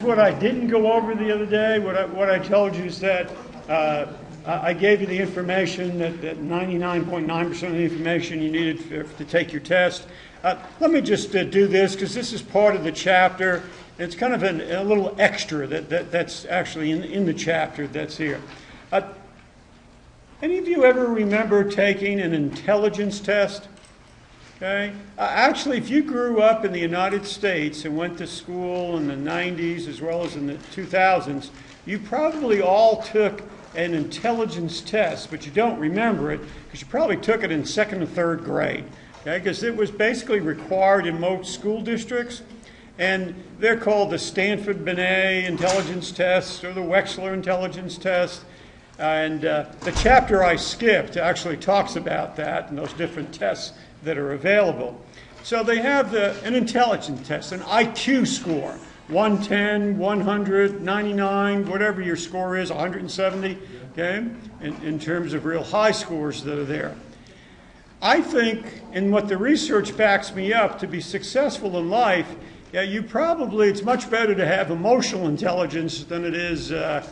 what I didn't go over the other day. What I told you is that I gave you the information that 99.9% of the information you needed to take your test. Let me just do this, because this is part of the chapter. It's kind of a little extra that's actually in the chapter that's here. Any of you ever remember taking an intelligence test? Okay. Actually, if you grew up in the United States and went to school in the 90s as well as in the 2000s, you probably all took an intelligence test, but you don't remember it because you probably took it in second or third grade. Okay, because it was basically required in most school districts, and they're called the Stanford-Binet intelligence test or the Wechsler intelligence test. And the chapter I skipped actually talks about that and those different tests that are available. So they have an intelligence test, an IQ score, 110, 100, 99, whatever your score is, 170, okay, in terms of real high scores that are there. I think, and what the research backs me up, to be successful in life, it's much better to have emotional intelligence than it is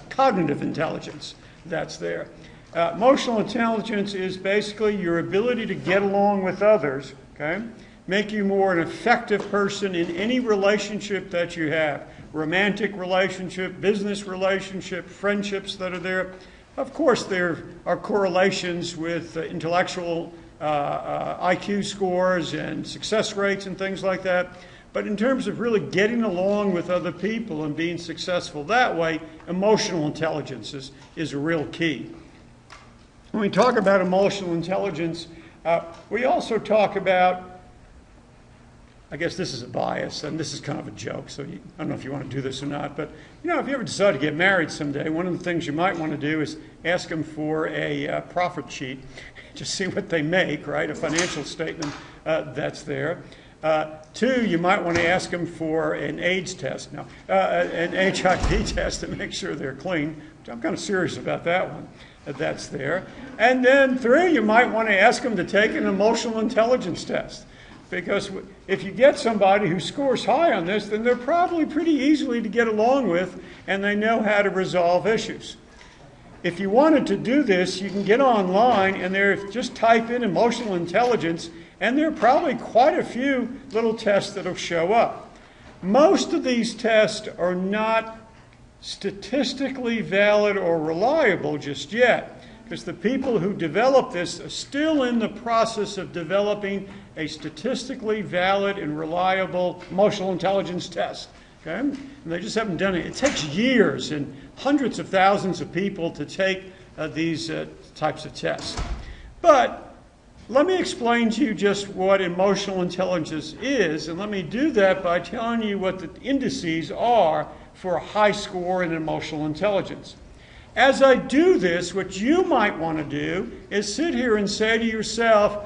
cognitive intelligence that's there. Emotional intelligence is basically your ability to get along with others, okay? Make you more an effective person in any relationship that you have. Romantic relationship, business relationship, friendships that are there. Of course, there are correlations with intellectual IQ scores and success rates and things like that. But in terms of really getting along with other people and being successful that way, emotional intelligence is a real key. When we talk about emotional intelligence, we also talk about, I guess this is a bias, and this is kind of a joke, so I don't know if you want to do this or not, but if you ever decide to get married someday, one of the things you might want to do is ask them for a profit sheet, just see what they make, right? A financial statement that's there. Two, you might want to ask them for an AIDS test, an HIV test to make sure they're clean. I'm kind of serious about that one. That's there. And then three, you might want to ask them to take an emotional intelligence test. Because if you get somebody who scores high on this, then they're probably pretty easily to get along with, and they know how to resolve issues. If you wanted to do this, you can get online and just type in emotional intelligence, and there are probably quite a few little tests that will show up. Most of these tests are not statistically valid or reliable just yet, because the people who develop this are still in the process of developing a statistically valid and reliable emotional intelligence test. Okay? And they just haven't done it. It takes years and hundreds of thousands of people to take these types of tests. But let me explain to you just what emotional intelligence is, and let me do that by telling you what the indices are for a high score in emotional intelligence. As I do this, what you might want to do is sit here and say to yourself,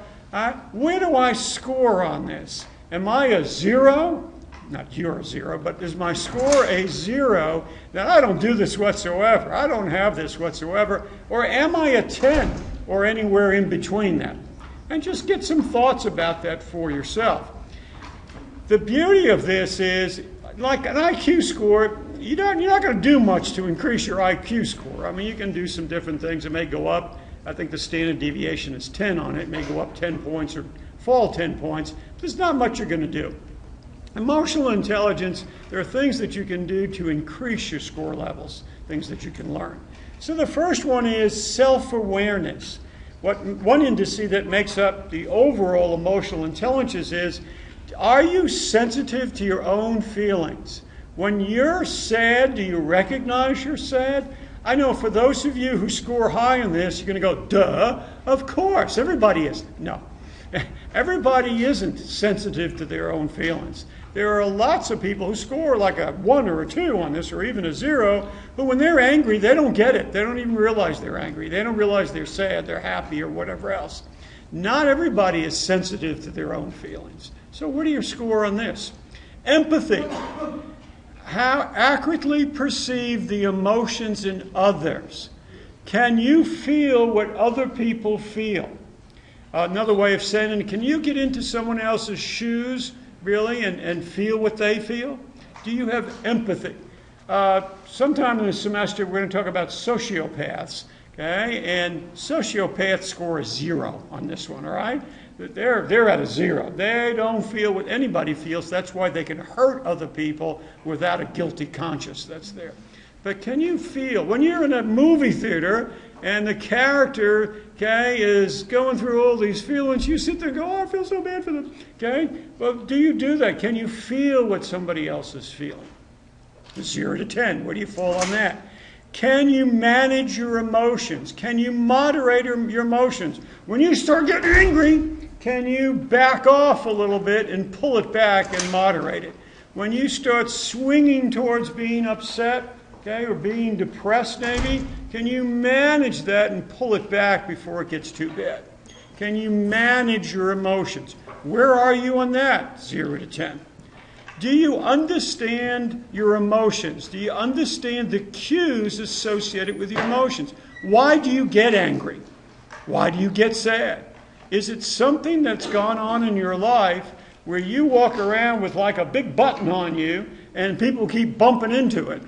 where do I score on this? Am I a 0? Not you're a 0, but is my score a 0? That I don't do this whatsoever. I don't have this whatsoever. Or am I a 10 or anywhere in between that? And just get some thoughts about that for yourself. The beauty of this is, like an IQ score, you're not going to do much to increase your IQ score. I mean, you can do some different things. It may go up. I think the standard deviation is 10 on it. It may go up 10 points or fall 10 points. But there's not much you're going to do. Emotional intelligence, there are things that you can do to increase your score levels, things that you can learn. So the first one is self-awareness. One indice that makes up the overall emotional intelligence is, are you sensitive to your own feelings? When you're sad, do you recognize you're sad? I know for those of you who score high on this, you're going to go, duh, of course, everybody is. No, everybody isn't sensitive to their own feelings. There are lots of people who score like a 1 or a 2 on this, or even a 0, but when they're angry, they don't get it. They don't even realize they're angry. They don't realize they're sad, they're happy, or whatever else. Not everybody is sensitive to their own feelings. So what do you score on this? Empathy. How accurately perceive the emotions in others. Can you feel what other people feel? Another way of saying it, can you get into someone else's shoes, really, and feel what they feel? Do you have empathy? Sometime in the semester, we're going to talk about sociopaths, okay? And sociopaths score a 0 on this one, all right? They're at a 0. They don't feel what anybody feels. That's why they can hurt other people without a guilty conscience that's there. But can you feel, when you're in a movie theater and the character, okay, is going through all these feelings, you sit there and go, oh, I feel so bad for them, okay? Well, do you do that? Can you feel what somebody else is feeling? 0 to 10, where do you fall on that? Can you manage your emotions? Can you moderate your emotions? When you start getting angry, can you back off a little bit and pull it back and moderate it? When you start swinging towards being upset, okay, or being depressed maybe, can you manage that and pull it back before it gets too bad? Can you manage your emotions? Where are you on that? 0 to 10. Do you understand your emotions? Do you understand the cues associated with your emotions? Why do you get angry? Why do you get sad? Is it something that's gone on in your life where you walk around with like a big button on you and people keep bumping into it?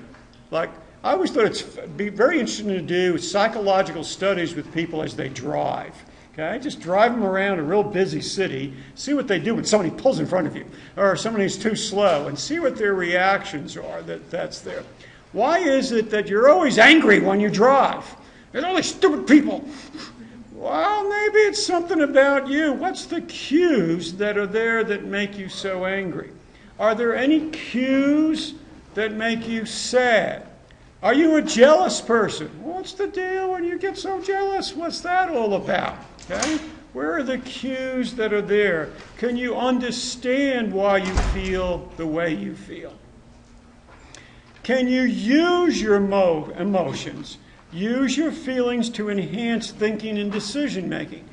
Like, I always thought it'd be very interesting to do psychological studies with people as they drive. Okay, just drive them around a real busy city, see what they do when somebody pulls in front of you, or somebody's too slow, and see what their reactions are that's there. Why is it that you're always angry when you drive? There's all these stupid people. Well, maybe it's something about you. What's the cues that are there that make you so angry? Are there any cues that make you sad? Are you a jealous person? What's the deal when you get so jealous? What's that all about? Okay? Where are the cues that are there? Can you understand why you feel the way you feel? Can you use your emotions? Use your feelings to enhance thinking and decision making.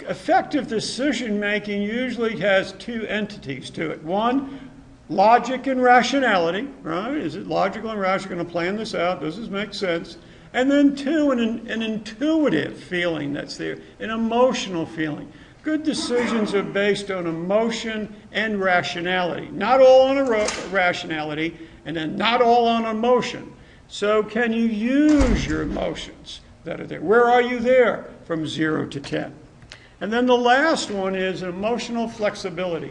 Effective decision making usually has 2 entities to it. One, logic and rationality, right? Is it logical and rational? Going to plan this out? Does this make sense? And then 2, an intuitive feeling that's there, an emotional feeling. Good decisions are based on emotion and rationality. Not all on rationality, and then not all on emotion. So can you use your emotions that are there? Where are you there? From 0 to 10. And then the last one is emotional flexibility.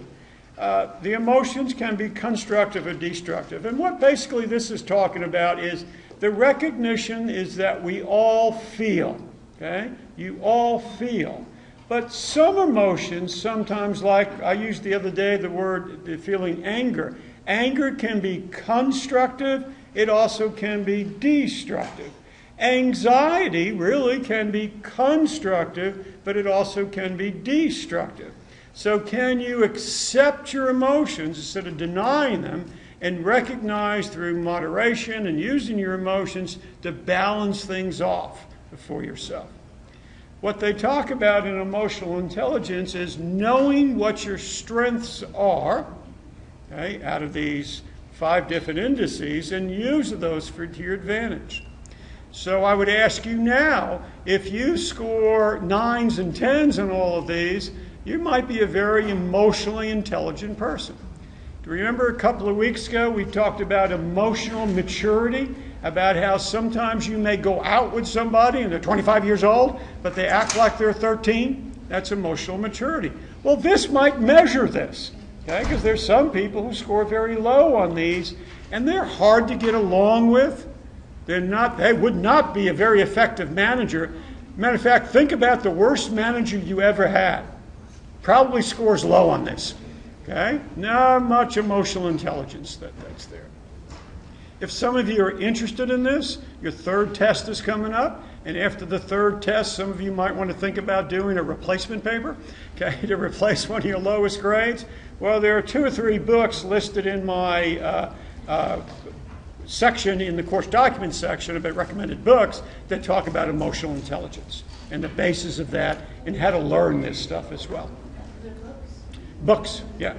The emotions can be constructive or destructive. And what basically this is talking about is the recognition is that we all feel. Okay? You all feel. But some emotions sometimes, like I used the other day the feeling anger. Anger can be constructive. It also can be destructive. Anxiety really can be constructive, but it also can be destructive. So can you accept your emotions instead of denying them and recognize through moderation and using your emotions to balance things off for yourself? What they talk about in emotional intelligence is knowing what your strengths are, okay, out of these 5 different indices, and use those to your advantage. So I would ask you now, if you score 9s and 10s on all of these, you might be a very emotionally intelligent person. Do you remember a couple of weeks ago we talked about emotional maturity, about how sometimes you may go out with somebody and they're 25 years old, but they act like they're 13? That's emotional maturity. Well, this might measure this, okay? Because there's some people who score very low on these, and they're hard to get along with. They would not be a very effective manager. Matter of fact, think about the worst manager you ever had. Probably scores low on this. Okay? Not much emotional intelligence that's there. If some of you are interested in this, your 3rd test is coming up, and after the 3rd test, some of you might want to think about doing a replacement paper, okay, to replace one of your lowest grades. Well, there are 2 or 3 books listed in my section in the course documents section about recommended books that talk about emotional intelligence and the basis of that and how to learn this stuff as well. Books, yeah.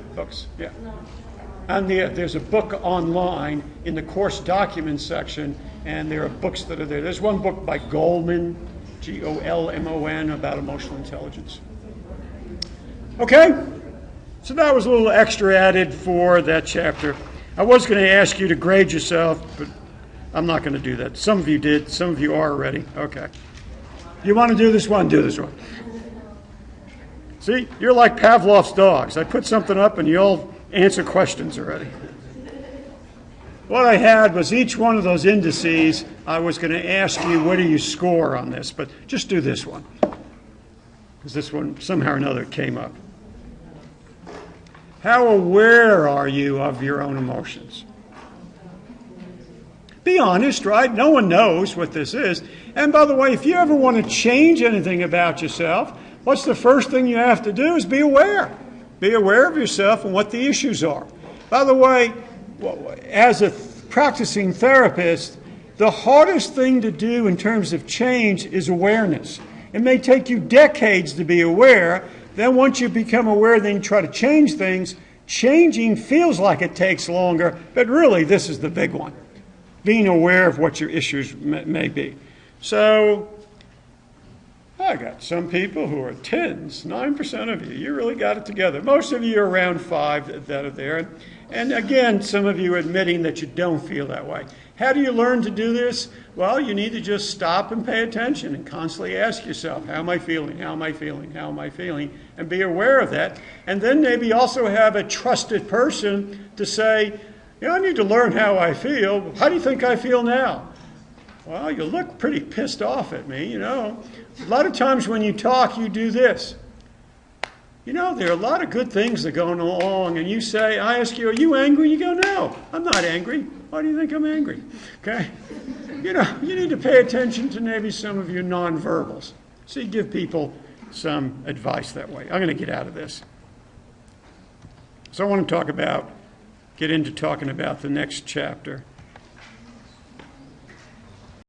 And there's a book online in the course documents section, and there are books that are there. There's one book by Goldman, Golmon, about emotional intelligence. Okay, so that was a little extra added for that chapter. I was going to ask you to grade yourself, but I'm not going to do that. Some of you did. Some of you are already. Okay. You want to do this one? Do this one. See, you're like Pavlov's dogs. I put something up and you all answer questions already. What I had was each one of those indices, I was going to ask you, what do you score on this? But just do this one, because this one somehow or another came up. How aware are you of your own emotions? Be honest, right? No one knows what this is. And by the way, if you ever want to change anything about yourself, what's the first thing you have to do is be aware. Be aware of yourself and what the issues are. By the way, as a practicing therapist, the hardest thing to do in terms of change is awareness. It may take you decades to be aware. Then once you become aware, then you try to change things. Changing feels like it takes longer, but really this is the big one. Being aware of what your issues may be. So I got some people who are 10s, 9% of you. You really got it together. Most of you are around 5 that are there. And again, some of you are admitting that you don't feel that way. How do you learn to do this? Well, you need to just stop and pay attention and constantly ask yourself, how am I feeling? How am I feeling? How am I feeling? And be aware of that. And then maybe also have a trusted person to say, I need to learn how I feel. How do you think I feel now? Well, you look pretty pissed off at me, A lot of times when you talk, you do this. There are a lot of good things that are going along, and you say, I ask you, are you angry? You go, no, I'm not angry. Why do you think I'm angry? Okay? You need to pay attention to maybe some of your nonverbals. So you give people some advice that way. I'm going to get out of this. So I want to get into talking about the next chapter.